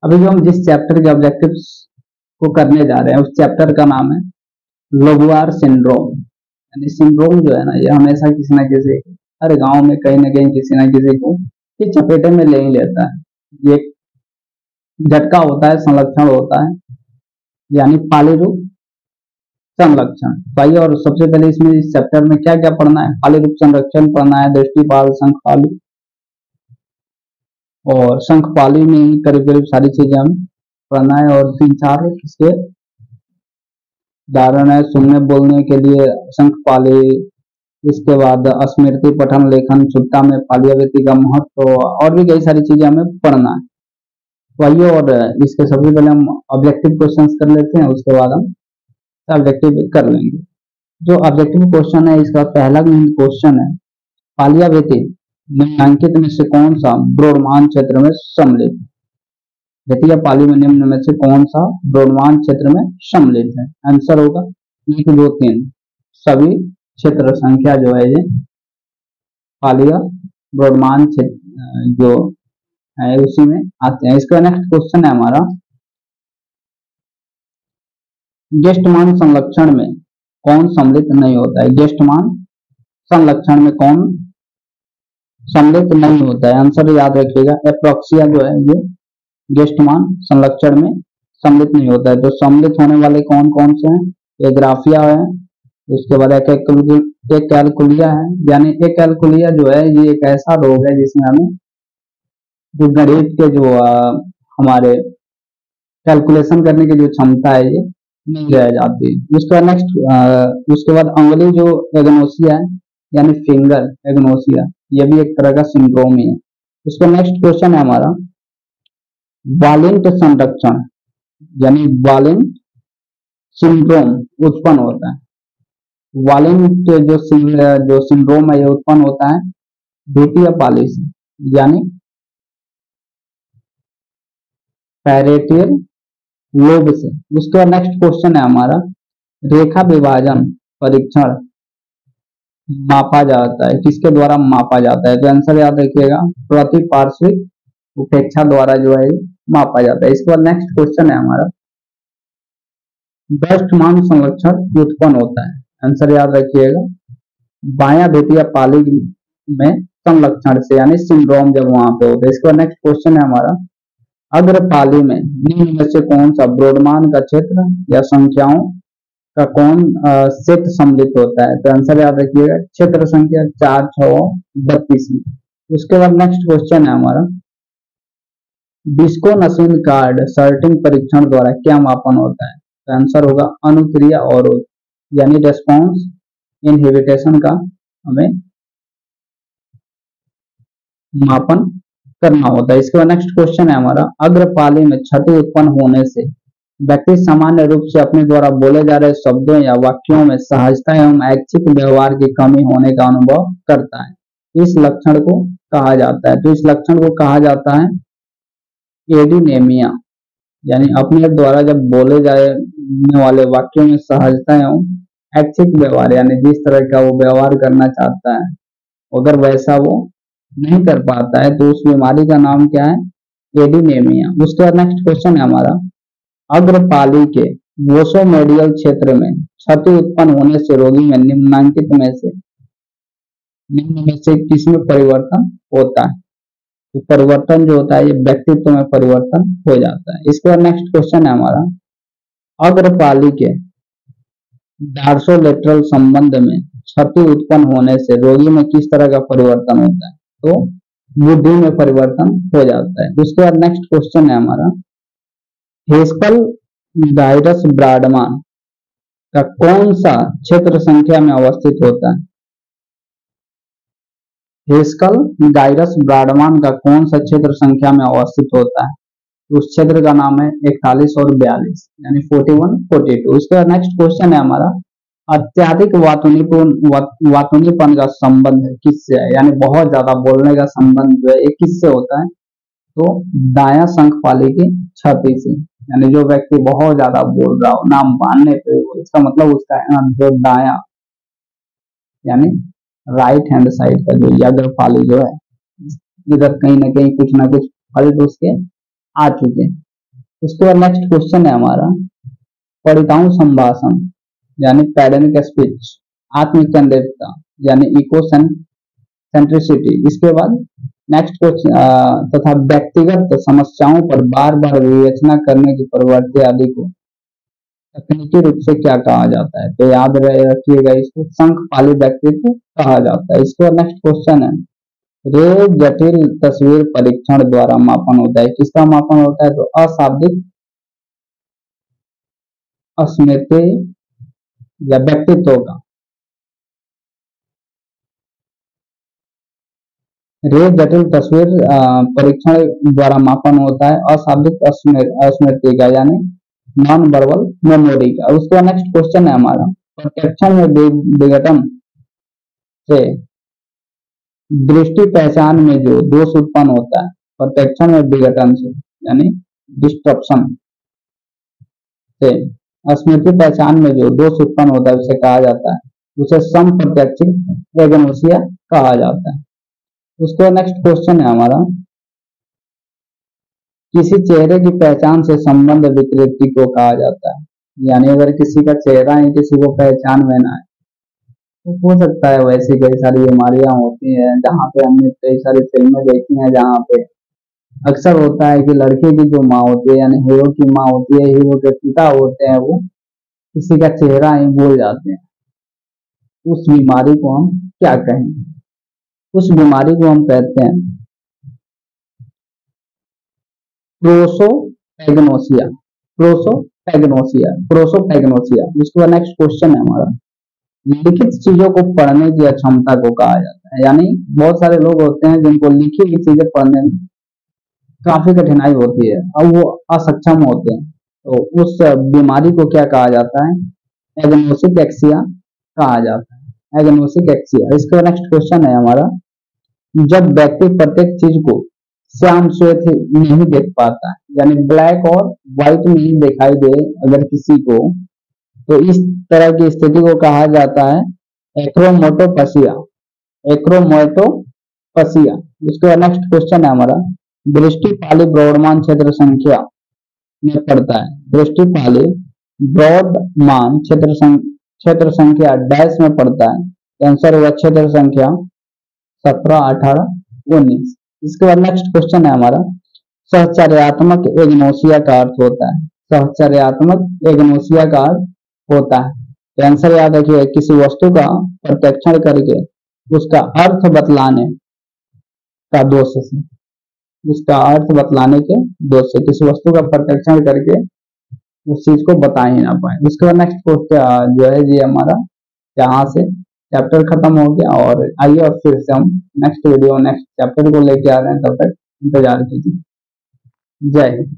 अभी जो हम जिस चैप्टर के ऑब्जेक्टिव्स को करने जा रहे हैं उस चैप्टर का नाम है लोबुआर सिंड्रोम। यानी सिंड्रोम जो है ना, ये हमेशा किसी न किसी, हर गांव में कहीं ना कहीं किसी न किसी को ये चपेटे में ले ही लेता है। ये झटका होता है, संलक्षण होता है, यानी पाली रूप संलक्षण। तो आइए, और सबसे पहले इसमें इस चैप्टर में क्या क्या पढ़ना है, पाली रूप संरक्षण पढ़ना है, दृष्टिपाल, शंखपाली, और शंखपाली में ही करीब करीब सारी चीजें हमें पढ़ना है। और 3-4 इसके उदाहरण है, सुनने बोलने के लिए शंखपाली, इसके बाद स्मृति, पठन, लेखन, सुट्टा में पाली आवृत्ति का महत्व, और भी कई सारी चीजें हमें पढ़ना है। तो आइए, और इसके सबसे पहले हम ऑब्जेक्टिव क्वेश्चंस कर लेते हैं, उसके बाद हम ऑब्जेक्टिव कर लेंगे। जो ऑब्जेक्टिव क्वेश्चन है, इसका पहला क्वेश्चन है, पाली आवृत्ति निम्नलिखित में से कौन सा ब्रह्मांड क्षेत्र में सम्मिलित है? द्वितीय पाली में निम्न में से कौन सा ब्रह्मांड क्षेत्र में सम्मिलित है? आंसर होगा 1, 2, 3 सभी क्षेत्र संख्या जो है ये पालिया ब्रह्मांड क्षेत्र जो है उसी में आते हैं। इसका नेक्स्ट क्वेश्चन है हमारा, ज्येष्ठमान संलक्षण में कौन सम्मिलित नहीं होता है? ज्येष्ठमान संलक्षण में कौन सम्मिलित नहीं होता है? आंसर याद रखिएगा, एप्रोक्सिया जो है ये ज्येष्ठमान संलक्षण में सम्मिलित नहीं होता है। तो सम्मिलित होने वाले कौन कौन से हैं? एग्राफिया है, उसके बाद एक कैलकुलिया है। यानी एक कैलकुलिया जो है ये एक ऐसा रोग है जिसमें हमें जो गणित के जो हमारे कैलकुलेशन करने की जो क्षमता है ये नहीं रह जाती है। उसके बाद नेक्स्ट, उसके बाद अंगुली जो एग्नोसिया है, यानी फिंगर एग्नोसिया, ये भी एक तरह का सिंड्रोम ही है। उसका नेक्स्ट क्वेश्चन है हमारा, वालिंट संरक्षण यानी वालिंट सिंड्रोम उत्पन्न होता है। वालिंट जो सिंड्रोम है ये उत्पन्न होता है द्वितीय पाली से, यानी पैरेटियल लोब से। उसके बाद नेक्स्ट क्वेश्चन है हमारा, रेखा विभाजन परीक्षण मापा जाता है, किसके द्वारा मापा जाता है? तो आंसर याद रखिएगा, प्रतिपार्श्विक उपेक्षा द्वारा जो है मापा जाता है। इसके बाद नेक्स्ट क्वेश्चन है हमारा, दृष्टमान संलक्षण उत्पन्न होता है। आंसर याद रखिएगा, बाया द्वितीय पाली में संलक्षण से, यानी सिंड्रोम जब वहां पे होता है। इसके बाद नेक्स्ट क्वेश्चन है हमारा, अग्रपाली में निम्न में से कौन सा ब्रह्मांड का क्षेत्र या संख्याओं का कौन सेट सम्मिलित होता है? तो आंसर याद रखिएगा, क्षेत्र संख्या 4, 6, 32 में। उसके बाद नेक्स्ट क्वेश्चन है हमारा, विस्कोनसिन कार्ड सर्टिंग परीक्षण द्वारा क्या मापन होता है? तो आंसर होगा अनुक्रिया अवरोध, यानी रेस्पॉन्स इनहिबिटेशन का हमें मापन करना होता है। इसके बाद नेक्स्ट क्वेश्चन है हमारा, अग्रपाली में क्षति उत्पन्न होने से व्यक्ति सामान्य रूप से अपने द्वारा बोले जा रहे शब्दों या वाक्यों में सहजता एवं ऐच्छिक व्यवहार की कमी होने का अनुभव करता है। इस लक्षण को कहा जाता है, तो इस लक्षण को कहा जाता है एडिनेमिया। यानी अपने द्वारा जब बोले जाने वाले वाक्यों में सहजता एवं ऐच्छिक व्यवहार, यानी जिस तरह का वो व्यवहार करना चाहता है अगर वैसा वो नहीं कर पाता है तो उस बीमारी का नाम क्या है? एडिनेमिया। उसके बाद नेक्स्ट क्वेश्चन है हमारा, अग्रपाली के वोसोमेडियल क्षेत्र में क्षति उत्पन्न होने से रोगी में निम्नलिखित में से किसमें परिवर्तन होता है? तो परिवर्तन जो होता है ये व्यक्तित्व में परिवर्तन हो जाता है। इसके बाद नेक्स्ट क्वेश्चन है हमारा, अग्रपाली के डार्सोलेटरल संबंध में क्षति उत्पन्न होने से रोगी में किस तरह का परिवर्तन होता है? तो बुद्धि में परिवर्तन हो जाता है। उसके बाद नेक्स्ट क्वेश्चन है हमारा, हेस्कल गाइरस ब्राडमान का कौन सा क्षेत्र संख्या में अवस्थित होता है? हेस्कल गाइरस ब्राडमान का कौन सा क्षेत्र संख्या में अवस्थित होता है? उस क्षेत्र का नाम है 41 और 42, यानी 41, 42। उसके बाद नेक्स्ट क्वेश्चन है हमारा, अत्यधिक वातुनीपन का संबंध किससे है? यानी बहुत ज्यादा बोलने का संबंध जो है ये किससे होता है? तो दाया शंखपाली की क्षति से। यानी जो व्यक्ति बहुत ज्यादा बोल रहा हो ना मानने पे, इसका मतलब उसका जो दाया यानी राइट हैंड साइड का जो अग्रपाली जो है, इधर कहीं ना कहीं कुछ ना कुछ फल्ट उसके आ चुके हैं। उसके बाद नेक्स्ट क्वेश्चन है हमारा परिताऊ संभाषण यानी पैडेमिक स्पीच, आत्मकेंद्रितता यानी इको सेंट्रिसिटी। इसके बाद नेक्स्ट क्वेश्चन तथा व्यक्तिगत समस्याओं पर बार बार विवेचना करने की प्रवृत्ति आदि को तकनीकी रूप से क्या कहा जाता है? तो याद रखिएगा इसको संघपाली व्यक्तित्व कहा जाता है। इसके बाद नेक्स्ट क्वेश्चन है रे जटिल तस्वीर परीक्षण द्वारा मापन होता है। किसका मापन होता है? तो अशाब्दिक अस्मिता या व्यक्तित्व का। रे जटिल तस्वीर परीक्षण द्वारा मापन होता है अशाब्दिक स्मृति का यानी नॉन वर्बल मेमोरी का। उसके बाद नेक्स्ट क्वेश्चन है हमारा प्रत्यक्षण में विघटन से दृष्टि पहचान में जो दोष उत्पन्न होता है, प्रत्यक्षण में विघटन से यानी डिस्ट्रप्शन से स्मृति पहचान में जो दोष उत्पन्न होता है उसे कहा जाता है, उसे समप्रत्यक्षिक एगनोसिया कहा जाता है। उसके बाद नेक्स्ट क्वेश्चन है हमारा किसी चेहरे की पहचान से संबंध विकृति को कहा जाता है। यानी अगर किसी का चेहरा है किसी को पहचान में ना है तो हो सकता है वैसी कई सारी बीमारियां होती हैं, जहाँ पे हमने कई सारी फिल्में देखी हैं जहाँ पे अक्सर होता है कि लड़के की जो माँ होती है यानी हीरो की माँ होती है, हीरो के पिता होते हैं, वो किसी का चेहरा ही भूल जाते हैं। उस बीमारी को हम क्या कहेंगे? उस बीमारी को हम कहते हैं प्रोसोपैग्नोसिया। प्रोसोपैग्नोसिया। उसके बाद नेक्स्ट क्वेश्चन है हमारा लिखित चीजों को पढ़ने की अक्षमता को कहा जाता है। यानी बहुत सारे लोग होते हैं जिनको लिखी हुई चीजें पढ़ने में काफी कठिनाई होती है और वो असक्षम होते हैं, तो उस बीमारी को क्या कहा जाता है? एग्नोसिक एक्सिया कहा जाता है। एग्नोसिक एक्सिया। इसके बाद नेक्स्ट क्वेश्चन है हमारा जब व्यक्ति प्रत्येक चीज को श्याम श्वेत नहीं देख पाता है यानी ब्लैक और व्हाइट नहीं दिखाई दे अगर किसी को, तो इस तरह की स्थिति को कहा जाता है एक्रोमोटोपसिया। एक्रोमोटोपसिया। उसके बाद नेक्स्ट क्वेश्चन है हमारा दृष्टिपाली ब्रॉडमान क्षेत्र संख्या में पड़ता है। दृष्टिपाली ब्रॉडमान क्षेत्र संख्या डैश में पड़ता है। आंसर हुआ क्षेत्र संख्या 17, 18, 19। इसके बाद नेक्स्ट क्वेश्चन है हमारा सहचर्यात्मक एग्नोसिया का अर्थ होता है। सहचर्यात्मक एग्नोसिया का अर्थ होता है, तो आंसर याद रखिए किसी वस्तु का प्रत्यक्षण करके उसका अर्थ बतलाने का दोष से, उसका अर्थ बतलाने के दोष से किसी वस्तु का प्रत्यक्षण करके उस चीज को बता ही ना पाए। उसके बाद नेक्स्ट क्वेश्चन जो है ये हमारा यहाँ से चैप्टर खत्म हो गया और आइए और फिर से हम नेक्स्ट वीडियो नेक्स्ट चैप्टर को लेके आ रहे हैं, तब तक इंतजार कीजिए। जय हिंद।